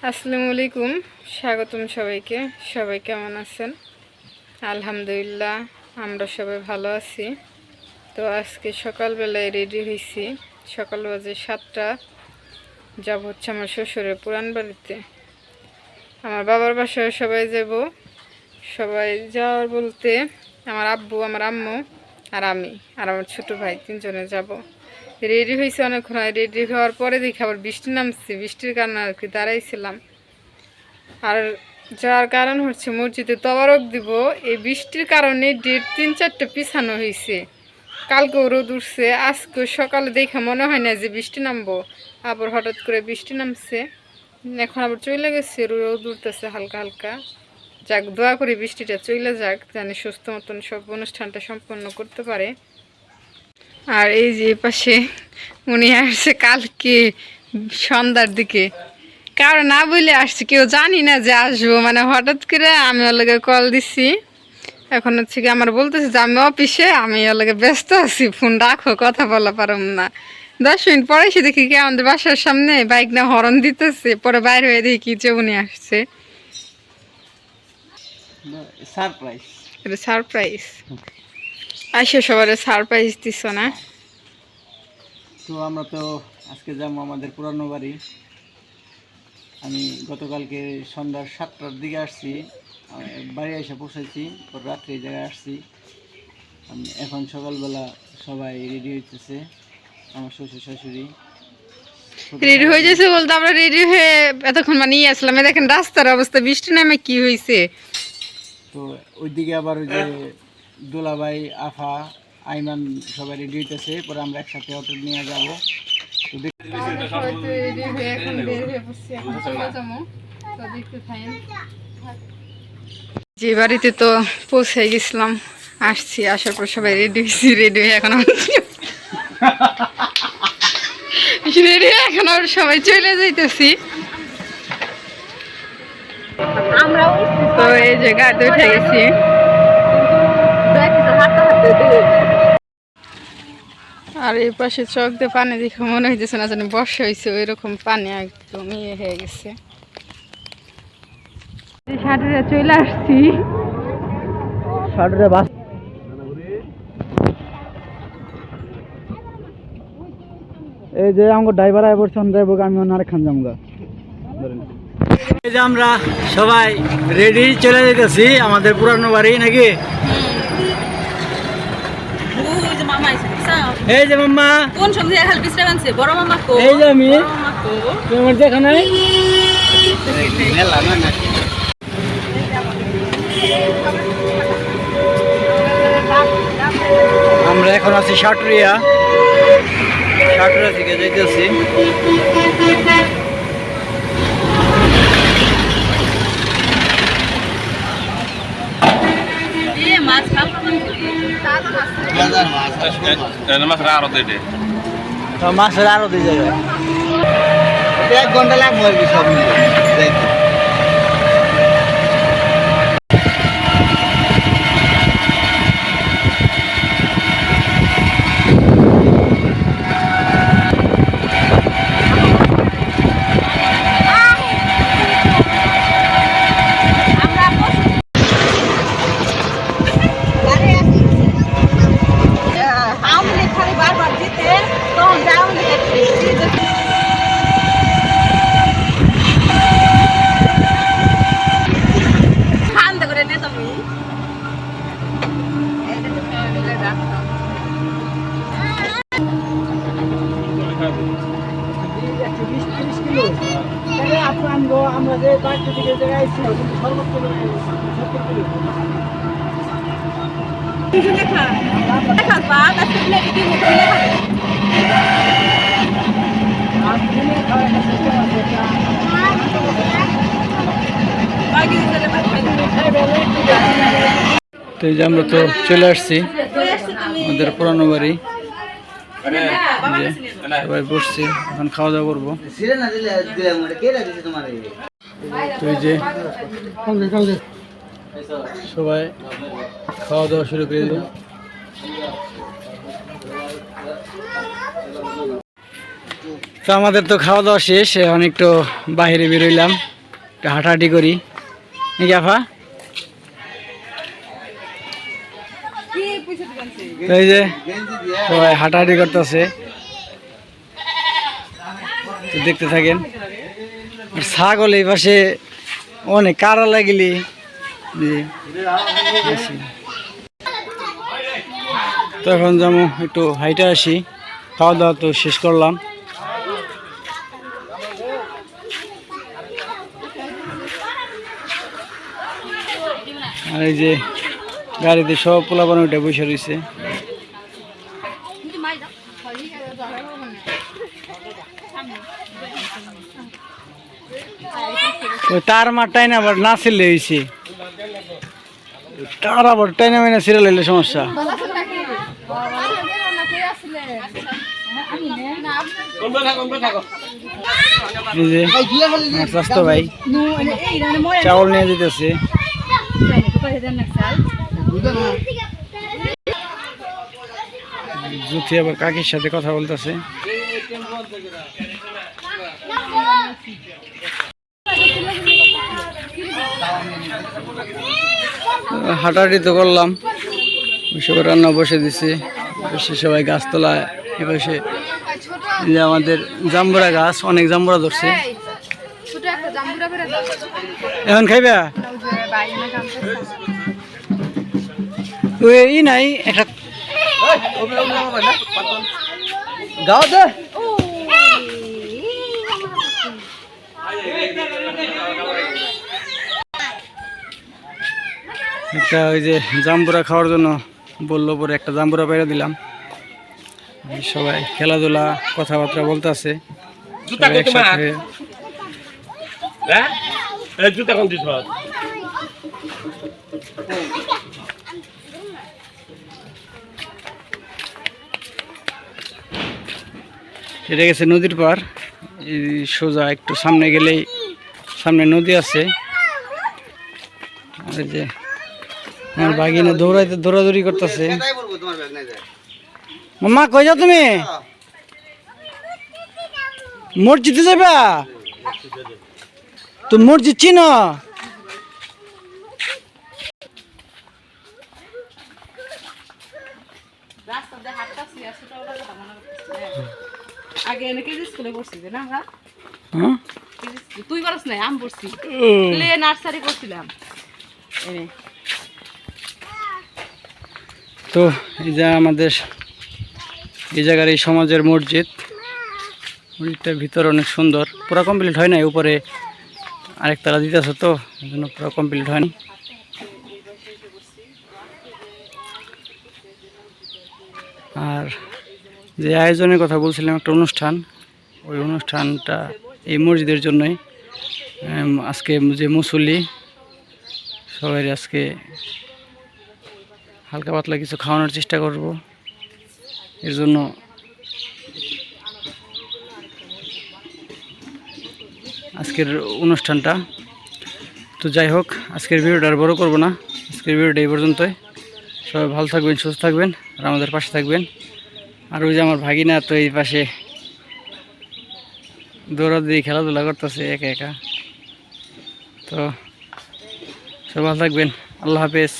আসসালামু আলাইকুম, স্বাগতম সবাইকে। সবাই কেমন আছেন? আলহামদুলিল্লাহ, আমরা সবাই ভালো আছি। তো আজকে সকালবেলায় রেডি হয়েছি। সকাল বাজে 7টা। যাব হচ্ছে আমার শ্বশুরের পুরান বাড়িতে। আমার বাবার বাসায় সবাই যাব। সবাই যাওয়ার বলতে আমার আব্বু, আমার আম্মু আর আমি আর আমার ছোট ভাই 3জনে যাব। রেডি হয়েছে অনেকক্ষণ। রেডি হওয়ার পরে দেখি আবার বৃষ্টি নামছে। বৃষ্টির কারণে আর কি দাঁড়াইছিলাম। আর যার কারণ হচ্ছে মসজিদে তবারক দিব। এই বৃষ্টির কারণে ডেট 3-4টা পিছানো হয়েছে। কালকেও রোদ উঠছে, আজকে সকালে দেখে মনে হয় না যে বৃষ্টি নামবো, আবার হঠাৎ করে বৃষ্টি নামছে। এখন আবার চলে গেছে, রোদ উঠতেছে হালকা হালকা। যাক, দোয়া করি বৃষ্টিটা চলে যাক, জানি সুস্থ মতন সব অনুষ্ঠানটা সম্পন্ন করতে পারে। আর এই যে পাশে উনি আসছে কালকে সন্ধ্যার দিকে, কারো না বলে আসছে, কেউ জানি না যে আসবো, মানে হঠাৎ করে আমি ওর লগে কল দিছি। এখন হচ্ছে কি আমার বলতেছে যে আমি অফিসে, আমি ওর লগে ব্যস্ত আছি, ফোন রাখো, কথা বলা পারম না। 10 মিনিট পরে এসে দেখি কি আমাদের বাসার সামনে বাইক না হর্ন দিতেছে। পরে বাইরে হয়ে দেখি যে উনি আসছে। এটা সারপ্রাইজ। আসে সবার সারপ্রাইজ দিছ না? তো আমরা তো আজকে যাবো আমাদের পুরানো বাড়ি। আমি গতকালকে সন্ধ্যা 7টার দিকে আসছি, বাড়ি এসে পৌঁছেছি, পর রাত্রে এই জায়গায় আসছি। এখন সকালবেলা সবাই রেডি হইতেছে, আমার শ্বশুর শাশুড়ি রেডি হয়ে যাচ্ছে বলতে আমরা রেডি হয়ে এতক্ষণ মানে আসলাম। দেখেন রাস্তার অবস্থা, বৃষ্টি নামে কি হয়েছে। তো ওইদিকে আবার ওই যে দোলাভাই, আফা, আইমান সবাই রেডি হইতেছে, পরে আমরা একসাথে অটো নিয়ে যাবো। যে বাড়িতে তো পৌঁছে গেছিলাম, আসছি, আসার পর সবাই রেডি হয়েছি। রেডি হয়ে এখন সবাই চলে যাইতেছি। তো এই যে গাড়িতে উঠে গেছি। আর এই পাশে চোখ দিয়ে পানি দেখে মনে হইতেছে না জানি বর্ষা হয়েছে, ওই রকম পানি একদম ইয়ে হয়ে গেছে। সাঁটুরে চলে আসছি। এই যে আমার ড্রাইভার আয় পড়ছেন, যাইব আমি আরেকখান যাবো। এই যে আমরা সবাই রেডি চলে যেতেছি আমাদের পুরানো বাড়ি নাকি। এই যে মাম্মা, কোন সবজি এখন বিশ্রাম আনছে? বড় মামা কো? এই যে আমি, তোমার দেখা নাই? আমরা এখন আছি সাটুরিয়া থেকে যাইতেছি। মাছের আরো দিয়ে যাবে, 1 ঘন্টা লাগবে আর কি সব মিলে যাইতে। আমরা যে বাড়িতে দিকে জায়গায় ছিল সর্বোচ্চ তো এই যে আমরা তো চলে আসছি আমাদের পুরানো বাড়ি। সবাই বসছি, এখন খাওয়া দাওয়া করবো। তো এই যে সবাই খাওয়া দাওয়া শুরু করে দিল। তো আমাদের তো খাওয়া দাওয়া শেষ, এখন একটু বাইরে বেরোইলাম। হাঁটাহাঁটি করি নাকি আফা? তো এই যে সবাই হাঁটাহাঁটি করতেছে, দেখতে থাকেন। ছাগল এই পাশে অনেক কারা লাগিলি। তো এখন যেমন একটু হাইটে আসি, খাওয়া দাওয়া তো শেষ করলাম। আর এই যে গাড়িতে সব পোলাপান ওইটা বসে রয়েছে। তার মারটাই না আবার না ছিললে হয়েছে, তার আবার টাইনা মাইনা সিরিয়াল হইলে সমস্যা। এই যে স্বাস্থ্য ভাই চাউল নিয়ে যেতেছে। জুথি আবার কাকির সাথে কথা বলতেছে। হাঁটাহাঁটি তো করলাম, সবাই রান্না বসে দিছে, বসে সবাই গাছতলা এপাশে যে আমাদের জাম্বুরা গাছ, অনেক জাম্বুরা ধরছে। এখন খাইবা ওই নাই একটা গাও দে একটা ওই যে জাম্বুরা খাওয়ার জন্য বললো, পরে একটা জাম্বুরা পেরে দিলাম। সবাই খেলাধুলা কথাবার্তা বলতেছে। এটা গেছে নদীর পার, সোজা একটু সামনে গেলেই সামনে নদী আছে। আর যে আমার বাগিনা দৌড়াদৌড়ি করতেছে। মামা কই যাও তুমি? মসজিদে যাবা? তো মসজিদ চিনো? আগে এনেকে স্কুলে পড়ছি না, তুই পারস নাই, আমি পড়ছি নার্সারি করছিলাম। তো এই যে আমাদের এই জায়গার এই সমাজের মসজিদটার ভিতর অনেক সুন্দর, পুরো কমপ্লিট হয় নাই, উপরে আরেকতলা দিতেছে তো এই জন্য পুরো কমপ্লিট হয়নি। আর যে আয়োজনের কথা বলছিলাম, একটা অনুষ্ঠান, ওই অনুষ্ঠানটা এই মসজিদের জন্যই। আজকে যে মুসল্লি সবাই আজকে হালকা পাতলা কিছু খাওয়ানোর চেষ্টা করব, এর জন্য আজকের অনুষ্ঠানটা। তো যাই হোক, আজকের ভিডিওটা আর বড় করবো না, আজকের ভিডিওটা এই পর্যন্তই। সবাই ভালো থাকবেন, সুস্থ থাকবেন, আর আমাদের পাশে থাকবেন। আর ওই যে আমার ভাগিনা তো এই পাশে দৌড়াদৌড়ি খেলাধুলা করতেছে একা একা। তো সবাই ভালো থাকবেন, আল্লাহ হাফেজ।